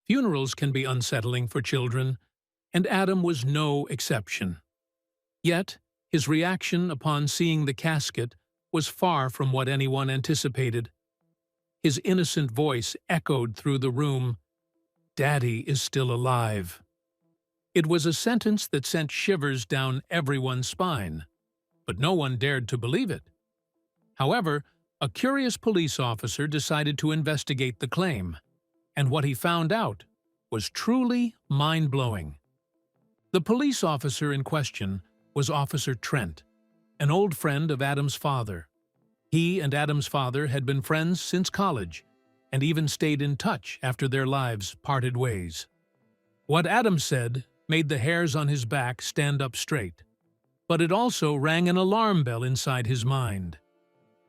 Funerals can be unsettling for children, and Adam was no exception. Yet, his reaction upon seeing the casket was far from what anyone anticipated. His innocent voice echoed through the room, "Daddy is still alive." It was a sentence that sent shivers down everyone's spine, but no one dared to believe it. However, a curious police officer decided to investigate the claim, and what he found out was truly mind-blowing. The police officer in question was Officer Trent, an old friend of Adam's father. He and Adam's father had been friends since college, and even stayed in touch after their lives parted ways. What Adam said made the hairs on his back stand up straight, but it also rang an alarm bell inside his mind.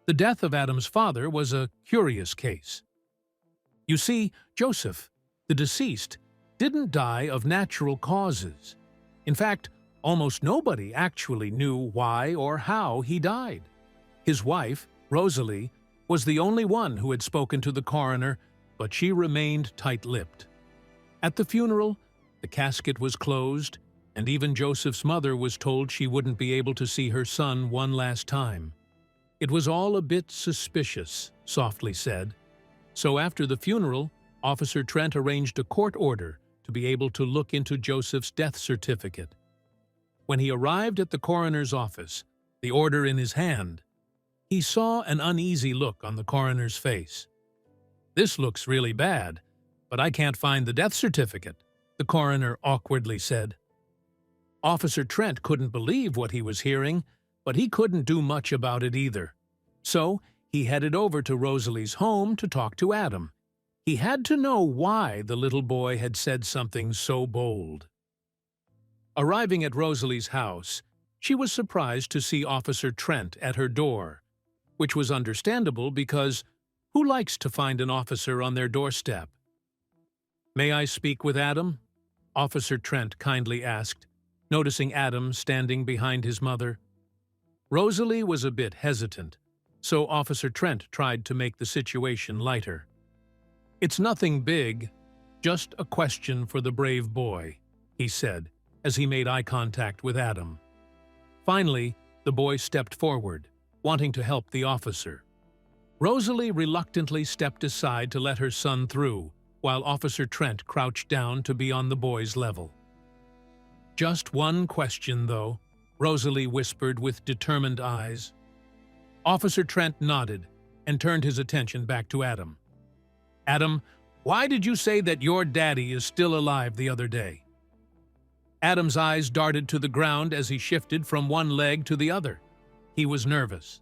The death of Adam's father was a curious case. You see, Joseph, the deceased, didn't die of natural causes. In fact, almost nobody actually knew why or how he died. His wife, Rosalie, was the only one who had spoken to the coroner, but she remained tight-lipped. At the funeral, the casket was closed, and even Joseph's mother was told she wouldn't be able to see her son one last time. It was all a bit suspicious, softly said. So after the funeral, Officer Trent arranged a court order to be able to look into Joseph's death certificate. When he arrived at the coroner's office, the order in his hand, he saw an uneasy look on the coroner's face. "This looks really bad, but I can't find the death certificate," the coroner awkwardly said. Officer Trent couldn't believe what he was hearing, but he couldn't do much about it either. So he headed over to Rosalie's home to talk to Adam. He had to know why the little boy had said something so bold. Arriving at Rosalie's house, she was surprised to see Officer Trent at her door, which was understandable because who likes to find an officer on their doorstep? "May I speak with Adam?" Officer Trent kindly asked, noticing Adam standing behind his mother. Rosalie was a bit hesitant, so Officer Trent tried to make the situation lighter. "It's nothing big, just a question for the brave boy," he said, as he made eye contact with Adam. Finally, the boy stepped forward, wanting to help the officer. Rosalie reluctantly stepped aside to let her son through, while Officer Trent crouched down to be on the boy's level. "Just one question, though," Rosalie whispered with determined eyes. Officer Trent nodded and turned his attention back to Adam. "Adam, why did you say that your daddy is still alive the other day?" Adam's eyes darted to the ground as he shifted from one leg to the other. He was nervous.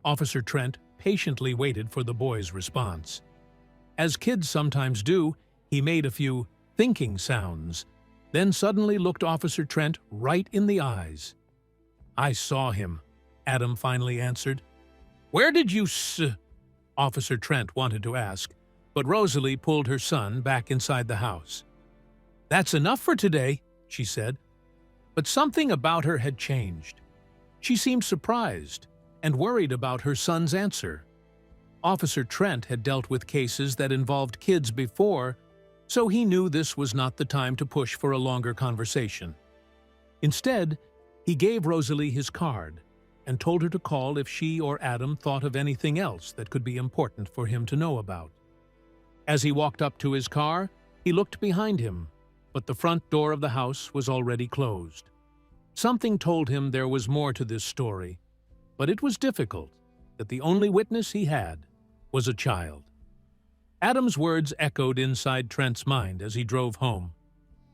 Officer Trent patiently waited for the boy's response. As kids sometimes do, he made a few thinking sounds, then suddenly looked Officer Trent right in the eyes. "I saw him," Adam finally answered. "Where did you Officer Trent wanted to ask, but Rosalie pulled her son back inside the house. "That's enough for today," she said. But something about her had changed. She seemed surprised and worried about her son's answer. Officer Trent had dealt with cases that involved kids before, so he knew this was not the time to push for a longer conversation. Instead, he gave Rosalie his card and told her to call if she or Adam thought of anything else that could be important for him to know about. As he walked up to his car, he looked behind him, but the front door of the house was already closed. Something told him there was more to this story, but it was difficult that the only witness he had was a child. Adam's words echoed inside Trent's mind as he drove home,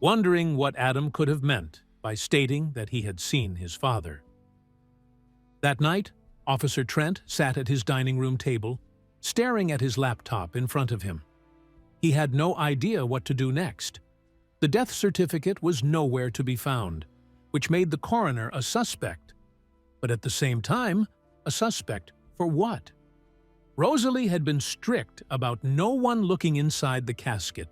wondering what Adam could have meant by stating that he had seen his father. That night, Officer Trent sat at his dining room table, staring at his laptop in front of him. He had no idea what to do next. The death certificate was nowhere to be found, which made the coroner a suspect. But at the same time, a suspect for what? Rosalie had been strict about no one looking inside the casket,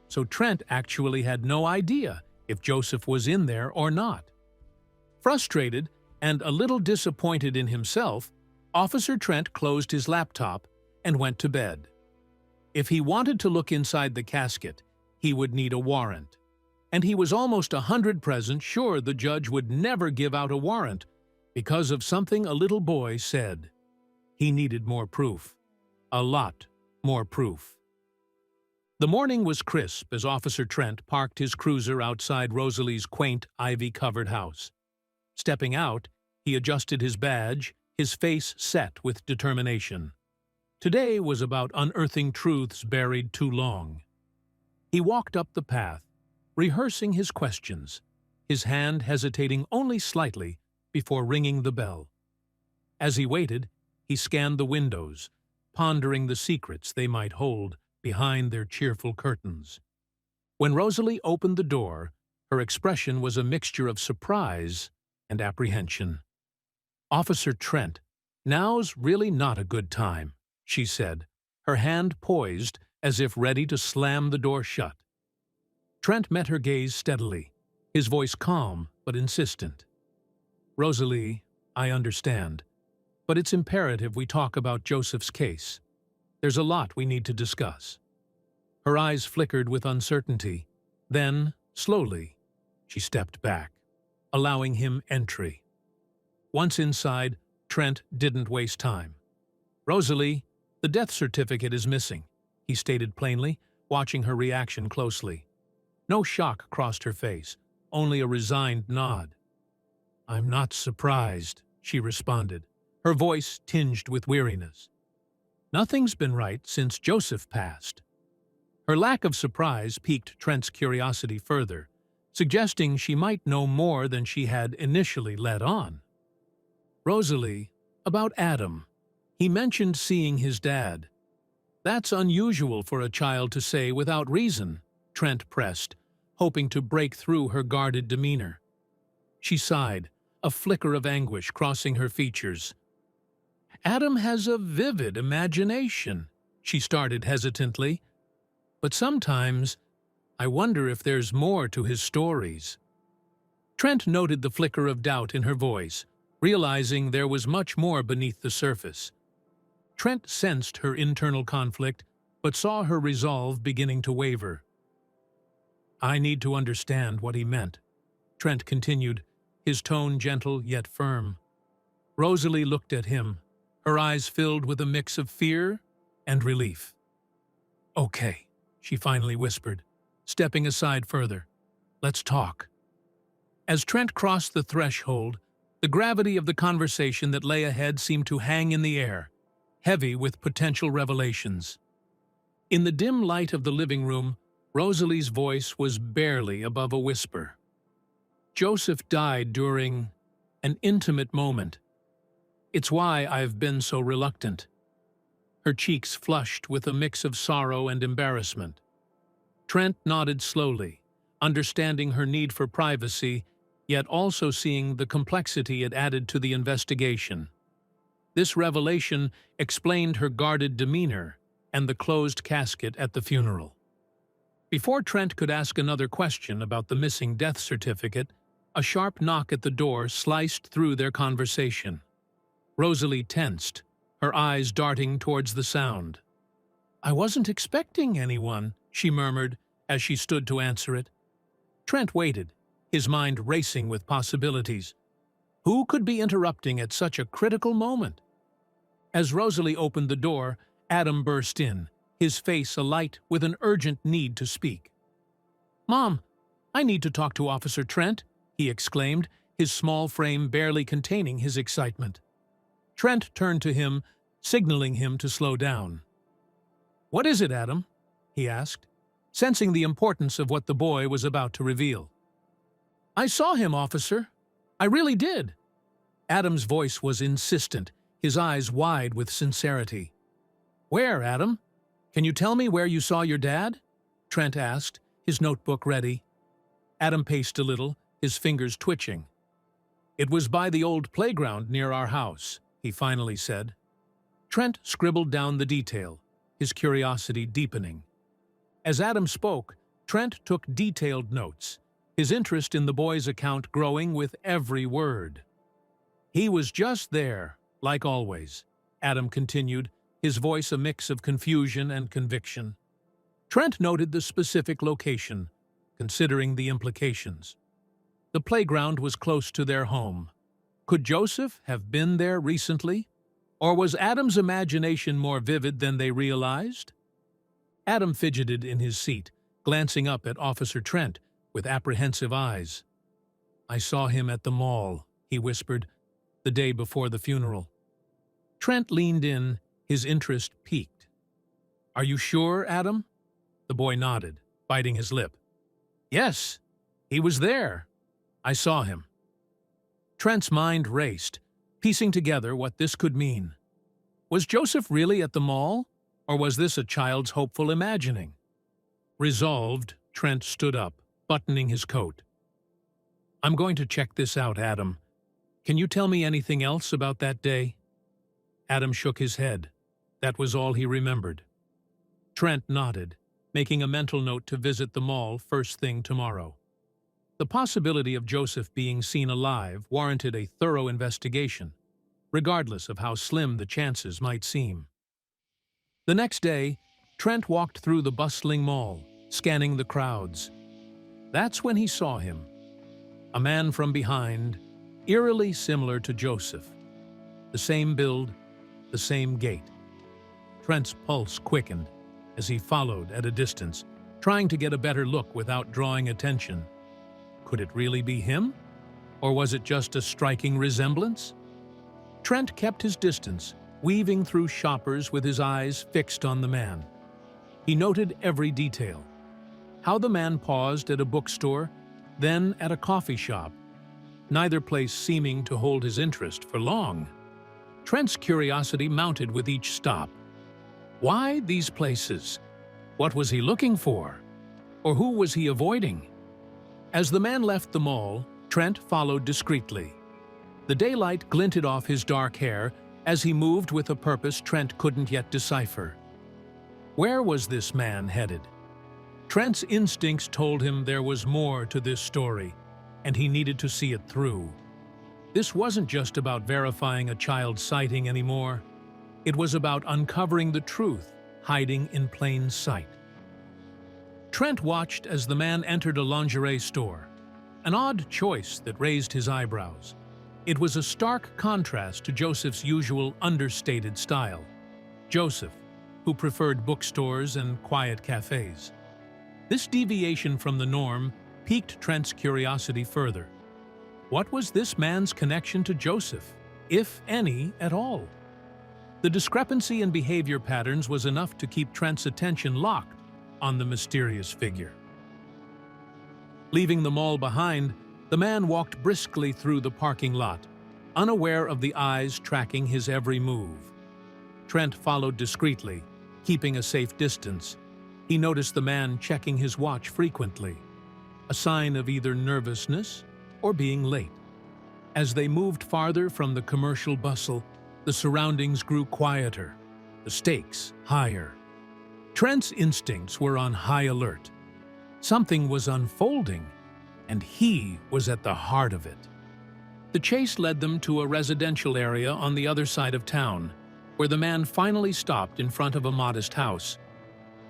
so Trent actually had no idea if Joseph was in there or not. Frustrated and a little disappointed in himself, Officer Trent closed his laptop and went to bed. If he wanted to look inside the casket, he would need a warrant. And he was almost 100% sure the judge would never give out a warrant because of something a little boy said. He needed more proof. A lot more proof. The morning was crisp as Officer Trent parked his cruiser outside Rosalie's quaint, ivy-covered house. Stepping out, he adjusted his badge, his face set with determination. Today was about unearthing truths buried too long. He walked up the path, rehearsing his questions, his hand hesitating only slightly before ringing the bell. As he waited, he scanned the windows, pondering the secrets they might hold behind their cheerful curtains. When Rosalie opened the door, her expression was a mixture of surprise and apprehension. "Officer Trent, now's really not a good time," she said, her hand poised as if ready to slam the door shut. Trent met her gaze steadily, his voice calm but insistent. "Rosalie, I understand, but it's imperative we talk about Joseph's case. There's a lot we need to discuss." Her eyes flickered with uncertainty. Then, slowly, she stepped back, allowing him entry. Once inside, Trent didn't waste time. "Rosalie, the death certificate is missing," he stated plainly, watching her reaction closely. No shock crossed her face, only a resigned nod. "I'm not surprised," she responded, her voice tinged with weariness. "Nothing's been right since Joseph passed." Her lack of surprise piqued Trent's curiosity further, suggesting she might know more than she had initially let on. "Rosalie, about Adam. He mentioned seeing his dad." "That's unusual for a child to say without reason," Trent pressed, hoping to break through her guarded demeanor. She sighed, a flicker of anguish crossing her features. "Adam has a vivid imagination," she started hesitantly. "But sometimes I wonder if there's more to his stories." Trent noted the flicker of doubt in her voice, realizing there was much more beneath the surface. Trent sensed her internal conflict, but saw her resolve beginning to waver. "I need to understand what he meant," Trent continued, his tone gentle yet firm. Rosalie looked at him, her eyes filled with a mix of fear and relief. "Okay," she finally whispered, stepping aside further. "Let's talk." As Trent crossed the threshold, the gravity of the conversation that lay ahead seemed to hang in the air, heavy with potential revelations. In the dim light of the living room, Rosalie's voice was barely above a whisper. "Joseph died during an intimate moment. It's why I've been so reluctant." Her cheeks flushed with a mix of sorrow and embarrassment. Trent nodded slowly, understanding her need for privacy, yet also seeing the complexity it added to the investigation. This revelation explained her guarded demeanor and the closed casket at the funeral. Before Trent could ask another question about the missing death certificate, a sharp knock at the door sliced through their conversation. Rosalie tensed, her eyes darting towards the sound. "I wasn't expecting anyone," she murmured as she stood to answer it. Trent waited, his mind racing with possibilities. Who could be interrupting at such a critical moment? As Rosalie opened the door, Adam burst in, his face alight with an urgent need to speak. "Mom, I need to talk to Officer Trent," he exclaimed, his small frame barely containing his excitement. Trent turned to him, signaling him to slow down. "What is it, Adam?" he asked, sensing the importance of what the boy was about to reveal. "I saw him, officer. I really did." Adam's voice was insistent, his eyes wide with sincerity. "Where, Adam? Can you tell me where you saw your dad?" Trent asked, his notebook ready. Adam paced a little, his fingers twitching. "It was by the old playground near our house," he finally said. Trent scribbled down the detail, his curiosity deepening. As Adam spoke, Trent took detailed notes, his interest in the boy's account growing with every word. "He was just there, like always," Adam continued, his voice a mix of confusion and conviction. Trent noted the specific location, considering the implications. The playground was close to their home. Could Joseph have been there recently? Or was Adam's imagination more vivid than they realized? Adam fidgeted in his seat, glancing up at Officer Trent with apprehensive eyes. "I saw him at the mall," he whispered, "the day before the funeral." Trent leaned in, his interest piqued. "Are you sure, Adam?" The boy nodded, biting his lip. "Yes, he was there. I saw him." Trent's mind raced, piecing together what this could mean. Was Joseph really at the mall, or was this a child's hopeful imagining? Resolved, Trent stood up, buttoning his coat. "I'm going to check this out, Adam. Can you tell me anything else about that day?" Adam shook his head. That was all he remembered. Trent nodded, making a mental note to visit the mall first thing tomorrow. The possibility of Joseph being seen alive warranted a thorough investigation, regardless of how slim the chances might seem. The next day, Trent walked through the bustling mall, scanning the crowds. That's when he saw him. A man from behind, eerily similar to Joseph. The same build, the same gait. Trent's pulse quickened as he followed at a distance, trying to get a better look without drawing attention. Could it really be him? Or was it just a striking resemblance? Trent kept his distance, weaving through shoppers with his eyes fixed on the man. He noted every detail. How the man paused at a bookstore, then at a coffee shop, neither place seeming to hold his interest for long. Trent's curiosity mounted with each stop. Why these places? What was he looking for? Or who was he avoiding? As the man left the mall, Trent followed discreetly. The daylight glinted off his dark hair as he moved with a purpose Trent couldn't yet decipher. Where was this man headed? Trent's instincts told him there was more to this story, and he needed to see it through. This wasn't just about verifying a child's sighting anymore. It was about uncovering the truth hiding in plain sight. Trent watched as the man entered a lingerie store, an odd choice that raised his eyebrows. It was a stark contrast to Joseph's usual understated style. Joseph, who preferred bookstores and quiet cafes. This deviation from the norm piqued Trent's curiosity further. What was this man's connection to Joseph, if any at all? The discrepancy in behavior patterns was enough to keep Trent's attention locked on the mysterious figure. Leaving the mall behind, the man walked briskly through the parking lot, unaware of the eyes tracking his every move. Trent followed discreetly, keeping a safe distance. He noticed the man checking his watch frequently, a sign of either nervousness or being late. As they moved farther from the commercial bustle, the surroundings grew quieter, the stakes higher. Trent's instincts were on high alert. Something was unfolding, and he was at the heart of it. The chase led them to a residential area on the other side of town, where the man finally stopped in front of a modest house.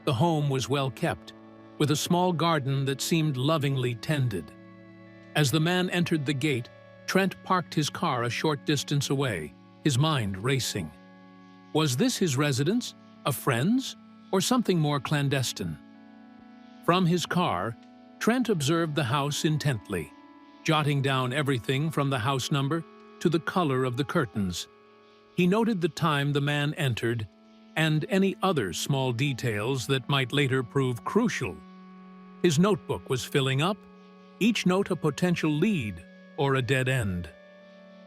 The home was well kept, with a small garden that seemed lovingly tended. As the man entered the gate, Trent parked his car a short distance away, his mind racing. Was this his residence, a friend's, or something more clandestine? From his car, Trent observed the house intently, jotting down everything from the house number to the color of the curtains. He noted the time the man entered and any other small details that might later prove crucial. His notebook was filling up, each note a potential lead or a dead end.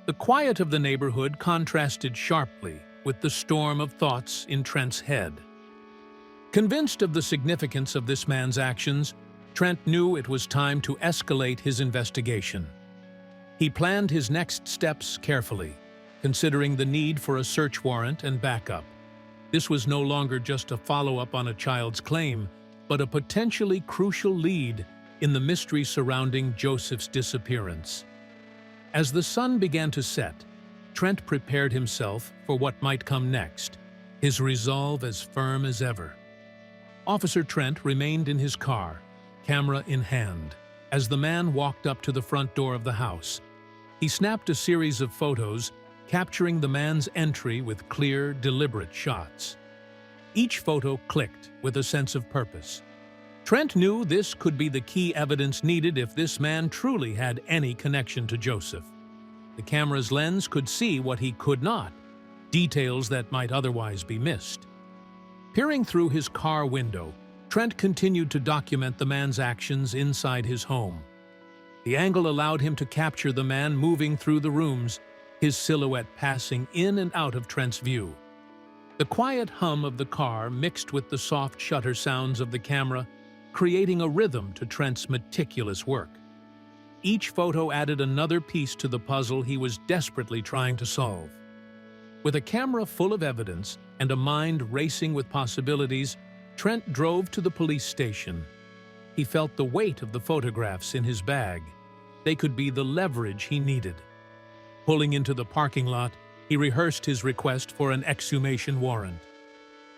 The quiet of the neighborhood contrasted sharply with the storm of thoughts in Trent's head. Convinced of the significance of this man's actions, Trent knew it was time to escalate his investigation. He planned his next steps carefully, considering the need for a search warrant and backup. This was no longer just a follow-up on a child's claim, but a potentially crucial lead in the mystery surrounding Joseph's disappearance. As the sun began to set, Trent prepared himself for what might come next, his resolve as firm as ever. Officer Trent remained in his car, camera in hand, as the man walked up to the front door of the house. He snapped a series of photos, capturing the man's entry with clear, deliberate shots. Each photo clicked with a sense of purpose. Trent knew this could be the key evidence needed if this man truly had any connection to Joseph. The camera's lens could see what he could not, details that might otherwise be missed. Peering through his car window, Trent continued to document the man's actions inside his home. The angle allowed him to capture the man moving through the rooms, his silhouette passing in and out of Trent's view. The quiet hum of the car mixed with the soft shutter sounds of the camera, creating a rhythm to Trent's meticulous work. Each photo added another piece to the puzzle he was desperately trying to solve. With a camera full of evidence and a mind racing with possibilities, Trent drove to the police station. He felt the weight of the photographs in his bag. They could be the leverage he needed. Pulling into the parking lot, he rehearsed his request for an exhumation warrant.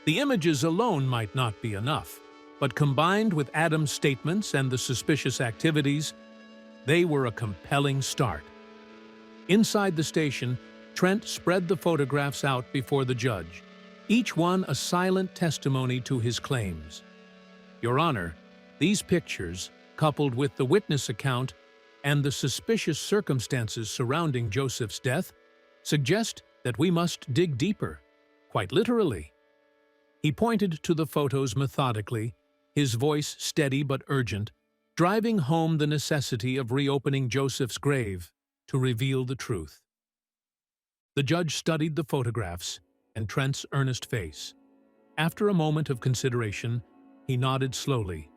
The images alone might not be enough, but combined with Adam's statements and the suspicious activities, they were a compelling start. Inside the station, Trent spread the photographs out before the judge, each one a silent testimony to his claims. Your Honor, these pictures, coupled with the witness account and the suspicious circumstances surrounding Joseph's death, suggest that we must dig deeper, quite literally. He pointed to the photos methodically, his voice steady but urgent, driving home the necessity of reopening Joseph's grave to reveal the truth. The judge studied the photographs and Trent's earnest face. After a moment of consideration, he nodded slowly,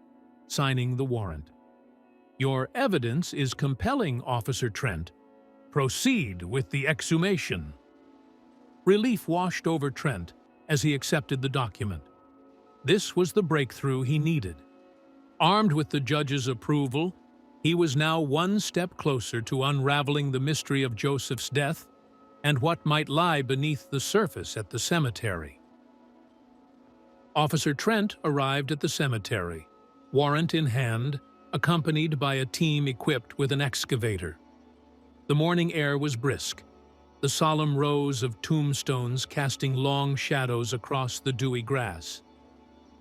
signing the warrant. Your evidence is compelling, Officer Trent. Proceed with the exhumation. Relief washed over Trent as he accepted the document. This was the breakthrough he needed. Armed with the judge's approval, he was now one step closer to unraveling the mystery of Joseph's death and what might lie beneath the surface at the cemetery. Officer Trent arrived at the cemetery, warrant in hand, accompanied by a team equipped with an excavator. The morning air was brisk, the solemn rows of tombstones casting long shadows across the dewy grass.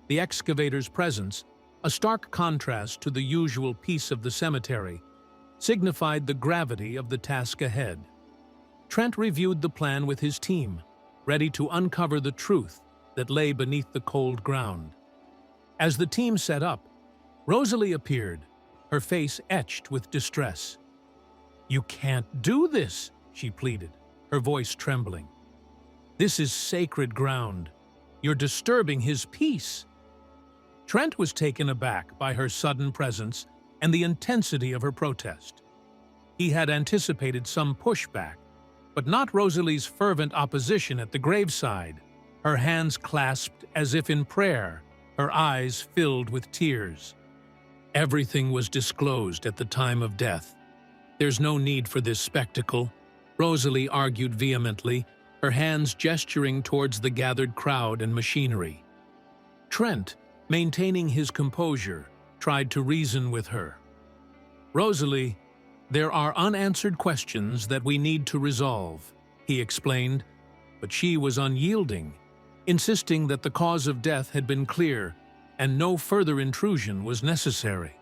The excavator's presence, a stark contrast to the usual peace of the cemetery, signified the gravity of the task ahead. Trent reviewed the plan with his team, ready to uncover the truth that lay beneath the cold ground. As the team set up, Rosalie appeared, her face etched with distress. "You can't do this," she pleaded, her voice trembling. "This is sacred ground. You're disturbing his peace." Trent was taken aback by her sudden presence and the intensity of her protest. He had anticipated some pushback, but not Rosalie's fervent opposition at the graveside, her hands clasped as if in prayer, her eyes filled with tears. Everything was disclosed at the time of death. There's no need for this spectacle, Rosalie argued vehemently, her hands gesturing towards the gathered crowd and machinery. Trent, maintaining his composure, tried to reason with her. "Rosalie, there are unanswered questions that we need to resolve," he explained, but she was unyielding, insisting that the cause of death had been clear and no further intrusion was necessary.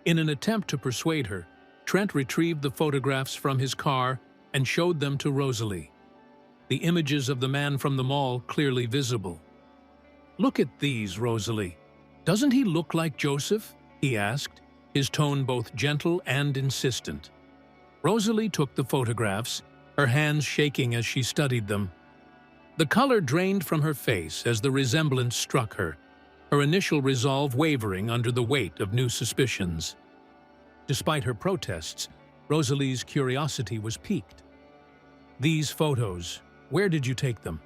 In an attempt to persuade her, Trent retrieved the photographs from his car and showed them to Rosalie. The images of the man from the mall clearly visible. "Look at these, Rosalie. Doesn't he look like Joseph?" he asked, his tone both gentle and insistent. Rosalie took the photographs, her hands shaking as she studied them. The color drained from her face as the resemblance struck her, her initial resolve wavering under the weight of new suspicions. Despite her protests, Rosalie's curiosity was piqued. "These photos, where did you take them?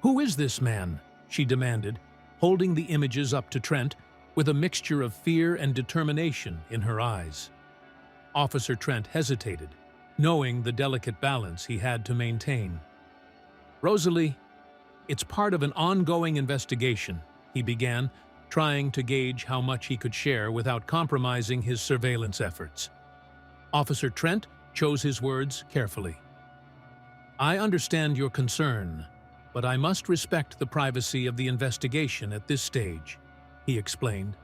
Who is this man?" she demanded, holding the images up to Trent with a mixture of fear and determination in her eyes. Officer Trent hesitated, knowing the delicate balance he had to maintain. "Rosalie, it's part of an ongoing investigation," he began, trying to gauge how much he could share without compromising his surveillance efforts. Officer Trent chose his words carefully. "I understand your concern, but I must respect the privacy of the investigation at this stage," he explained.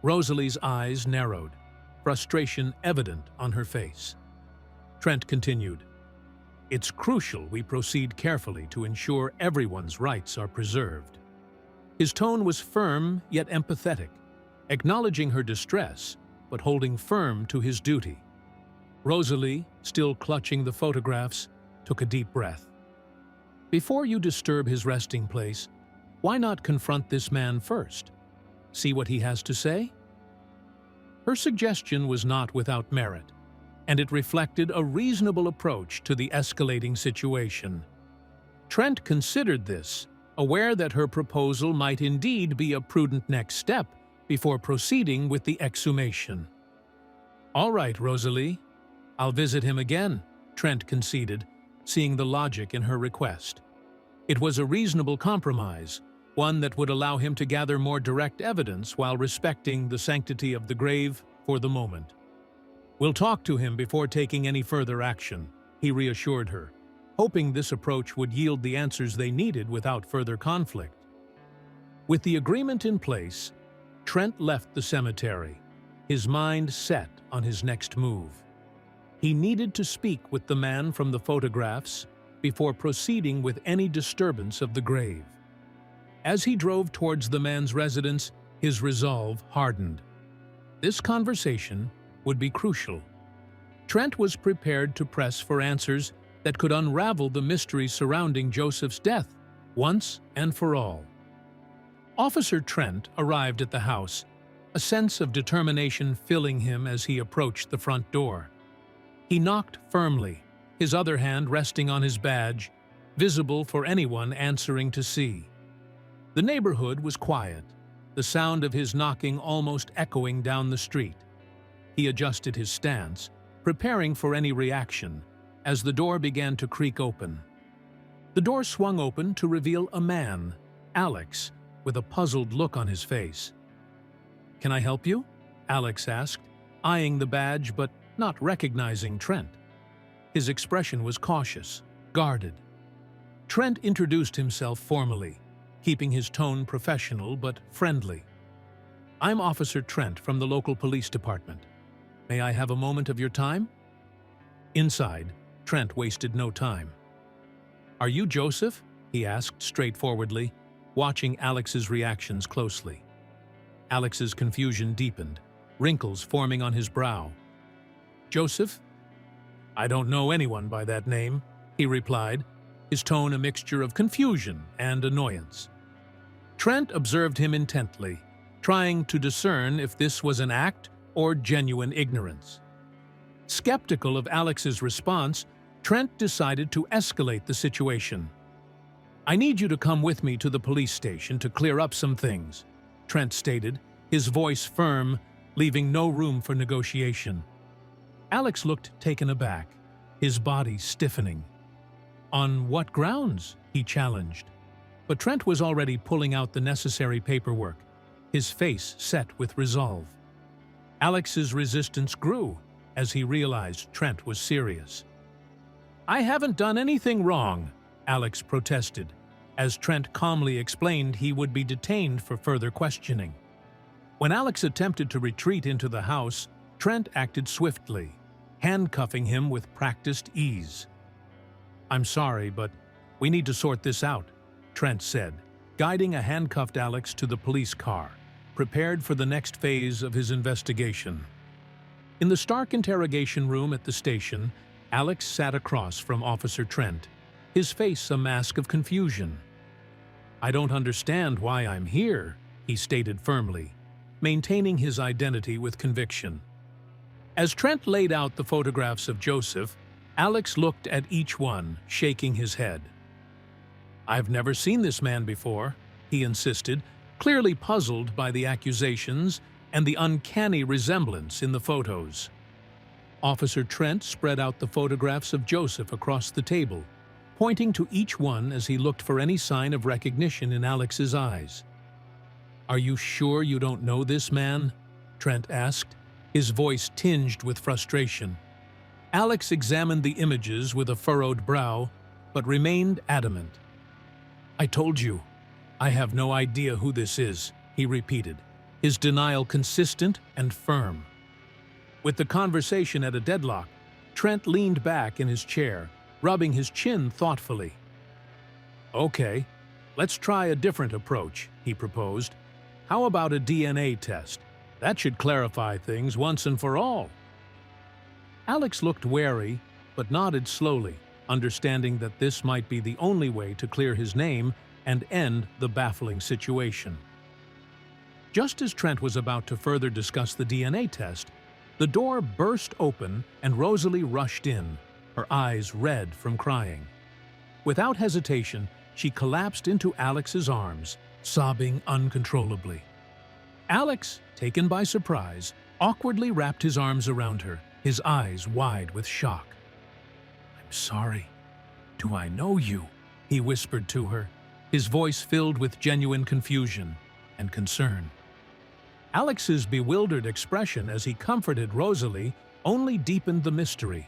Rosalie's eyes narrowed, frustration evident on her face. Trent continued, "It's crucial we proceed carefully to ensure everyone's rights are preserved." His tone was firm yet empathetic, acknowledging her distress but holding firm to his duty. Rosalie, still clutching the photographs, took a deep breath. "Before you disturb his resting place, why not confront this man first? See what he has to say?" Her suggestion was not without merit, and it reflected a reasonable approach to the escalating situation. Trent considered this, aware that her proposal might indeed be a prudent next step before proceeding with the exhumation. "All right, Rosalie, I'll visit him again," Trent conceded, seeing the logic in her request. It was a reasonable compromise, one that would allow him to gather more direct evidence while respecting the sanctity of the grave for the moment. "We'll talk to him before taking any further action," he reassured her, hoping this approach would yield the answers they needed without further conflict. With the agreement in place, Trent left the cemetery, his mind set on his next move. He needed to speak with the man from the photographs before proceeding with any disturbance of the grave. As he drove towards the man's residence, his resolve hardened. This conversation would be crucial. Trent was prepared to press for answers that could unravel the mystery surrounding Joseph's death once and for all. Officer Trent arrived at the house, a sense of determination filling him as he approached the front door. He knocked firmly, his other hand resting on his badge, visible for anyone answering to see. The neighborhood was quiet, the sound of his knocking almost echoing down the street. He adjusted his stance, preparing for any reaction, as the door began to creak open. The door swung open to reveal a man, Alex, with a puzzled look on his face. "Can I help you?" Alex asked, eyeing the badge but not recognizing Trent. His expression was cautious, guarded. Trent introduced himself formally, keeping his tone professional but friendly. "I'm Officer Trent from the local police department. May I have a moment of your time?" Inside, Trent wasted no time. "Are you Joseph?" he asked straightforwardly, watching Alex's reactions closely. Alex's confusion deepened, wrinkles forming on his brow. "Joseph? I don't know anyone by that name," he replied, his tone a mixture of confusion and annoyance. Trent observed him intently, trying to discern if this was an act or genuine ignorance. Skeptical of Alex's response, Trent decided to escalate the situation. "I need you to come with me to the police station to clear up some things," Trent stated, his voice firm, leaving no room for negotiation. Alex looked taken aback, his body stiffening. "On what grounds?" he challenged. But Trent was already pulling out the necessary paperwork, his face set with resolve. Alex's resistance grew as he realized Trent was serious. "I haven't done anything wrong," Alex protested, as Trent calmly explained he would be detained for further questioning. When Alex attempted to retreat into the house, Trent acted swiftly, handcuffing him with practiced ease. "I'm sorry, but we need to sort this out," Trent said, guiding a handcuffed Alex to the police car, prepared for the next phase of his investigation. In the Stark interrogation room at the station, Alex sat across from Officer Trent, his face a mask of confusion. "I don't understand why I'm here," he stated firmly, maintaining his identity with conviction. As Trent laid out the photographs of Joseph, Alex looked at each one, shaking his head. "I've never seen this man before," he insisted, clearly puzzled by the accusations and the uncanny resemblance in the photos. Officer Trent spread out the photographs of Joseph across the table, pointing to each one as he looked for any sign of recognition in Alex's eyes. "Are you sure you don't know this man?" Trent asked, his voice tinged with frustration. Alex examined the images with a furrowed brow, but remained adamant. "I told you, I have no idea who this is," he repeated, his denial consistent and firm. With the conversation at a deadlock, Trent leaned back in his chair, rubbing his chin thoughtfully. "Okay, let's try a different approach," he proposed. "How about a DNA test? That should clarify things once and for all." Alex looked wary, but nodded slowly, understanding that this might be the only way to clear his name and end the baffling situation. Just as Trent was about to further discuss the DNA test, the door burst open and Rosalie rushed in, her eyes red from crying. Without hesitation, she collapsed into Alex's arms, sobbing uncontrollably. Alex, taken by surprise, awkwardly wrapped his arms around her, his eyes wide with shock. "I'm sorry. Do I know you?" he whispered to her, his voice filled with genuine confusion and concern. Alex's bewildered expression as he comforted Rosalie only deepened the mystery.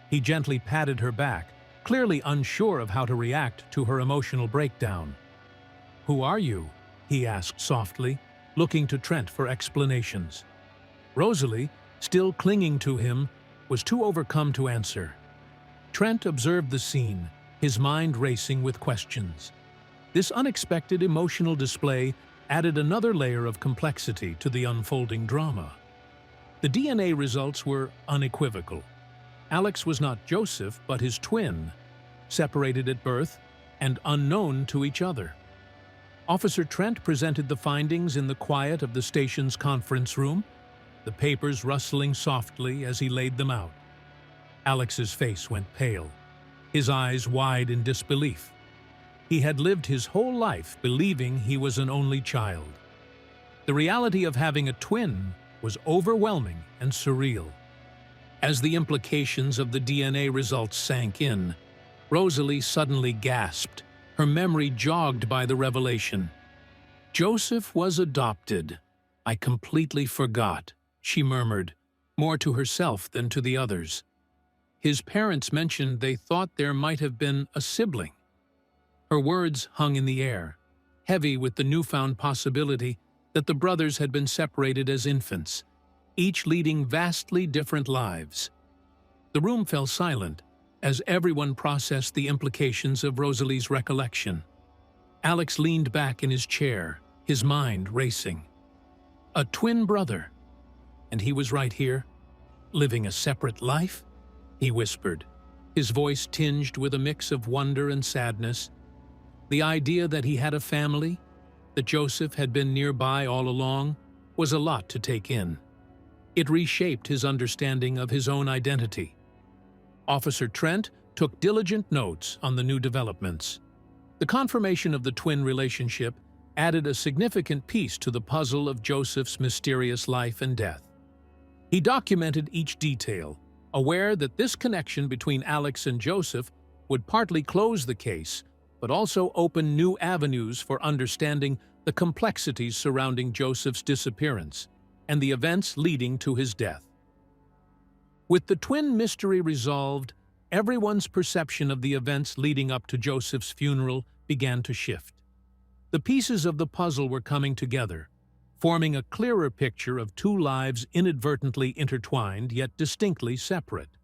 He gently patted her back, clearly unsure of how to react to her emotional breakdown. "Who are you?" he asked softly, looking to Trent for explanations. Rosalie, still clinging to him, was too overcome to answer. Trent observed the scene, his mind racing with questions. This unexpected emotional display added another layer of complexity to the unfolding drama. The DNA results were unequivocal. Alex was not Joseph, but his twin, separated at birth and unknown to each other. Officer Trent presented the findings in the quiet of the station's conference room, the papers rustling softly as he laid them out. Alex's face went pale, his eyes wide in disbelief. He had lived his whole life believing he was an only child. The reality of having a twin was overwhelming and surreal. As the implications of the DNA results sank in, Rosalie suddenly gasped, her memory jogged by the revelation. "Joseph was adopted. I completely forgot," she murmured, more to herself than to the others. "His parents mentioned they thought there might have been a sibling." Her words hung in the air, heavy with the newfound possibility that the brothers had been separated as infants, each leading vastly different lives. The room fell silent as everyone processed the implications of Rosalie's recollection. Alex leaned back in his chair, his mind racing. A twin brother, and he was right here, living a separate life? He whispered, his voice tinged with a mix of wonder and sadness. The idea that he had a family, that Joseph had been nearby all along, was a lot to take in. It reshaped his understanding of his own identity. Officer Trent took diligent notes on the new developments. The confirmation of the twin relationship added a significant piece to the puzzle of Joseph's mysterious life and death. He documented each detail, aware that this connection between Alex and Joseph would partly close the case, but also open new avenues for understanding the complexities surrounding Joseph's disappearance and the events leading to his death. With the twin mystery resolved, everyone's perception of the events leading up to Joseph's funeral began to shift. The pieces of the puzzle were coming together, forming a clearer picture of two lives inadvertently intertwined yet distinctly separate.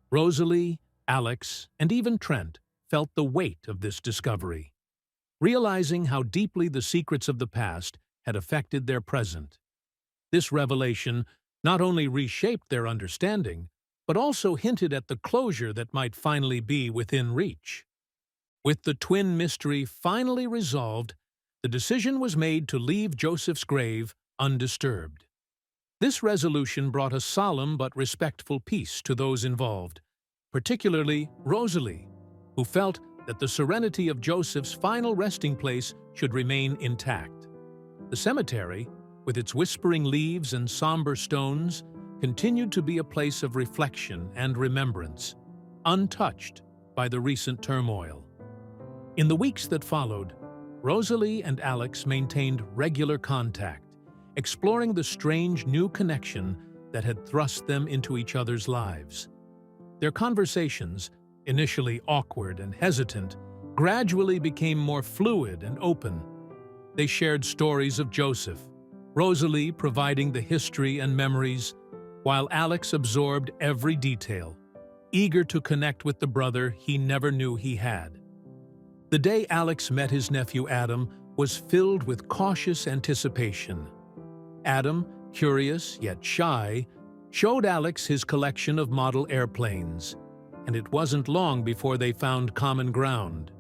Rosalie, Alex, and even Trent felt the weight of this discovery, realizing how deeply the secrets of the past had affected their present. This revelation not only reshaped their understanding, but also hinted at the closure that might finally be within reach. With the twin mystery finally resolved, the decision was made to leave Joseph's grave undisturbed. This resolution brought a solemn but respectful peace to those involved, particularly Rosalie, who felt that the serenity of Joseph's final resting place should remain intact. The cemetery, with its whispering leaves and somber stones, continued to be a place of reflection and remembrance, untouched by the recent turmoil. In the weeks that followed, Rosalie and Alex maintained regular contact, exploring the strange new connection that had thrust them into each other's lives. Their conversations, initially awkward and hesitant, gradually became more fluid and open. They shared stories of Joseph, Rosalie providing the history and memories, while Alex absorbed every detail, eager to connect with the brother he never knew he had. The day Alex met his nephew Adam was filled with cautious anticipation. Adam, curious yet shy, showed Alex his collection of model airplanes, and it wasn't long before they found common ground.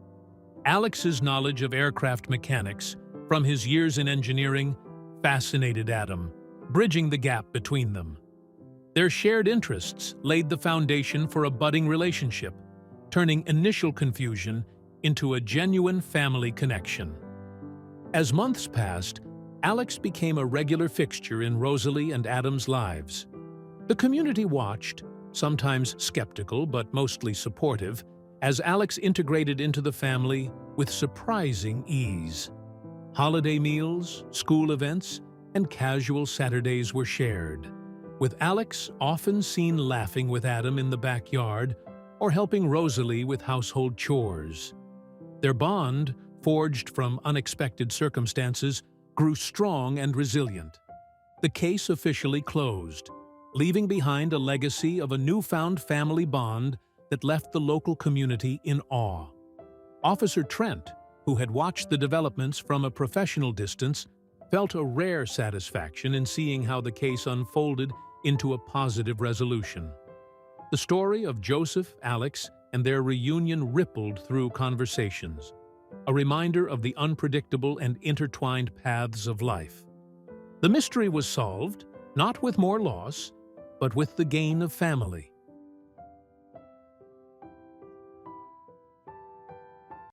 Alex's knowledge of aircraft mechanics, from his years in engineering, fascinated Adam, bridging the gap between them. Their shared interests laid the foundation for a budding relationship, turning initial confusion into a genuine family connection. As months passed, Alex became a regular fixture in Rosalie and Adam's lives. The community watched, sometimes skeptical but mostly supportive, as Alex integrated into the family with surprising ease. Holiday meals, school events, and casual Saturdays were shared, with Alex often seen laughing with Adam in the backyard or helping Rosalie with household chores. Their bond, forged from unexpected circumstances, grew strong and resilient. The case officially closed, leaving behind a legacy of a newfound family bond that left the local community in awe. Officer Trent, who had watched the developments from a professional distance, felt a rare satisfaction in seeing how the case unfolded into a positive resolution. The story of Joseph, Alex, and their reunion rippled through conversations, a reminder of the unpredictable and intertwined paths of life. The mystery was solved, not with more loss, but with the gain of family.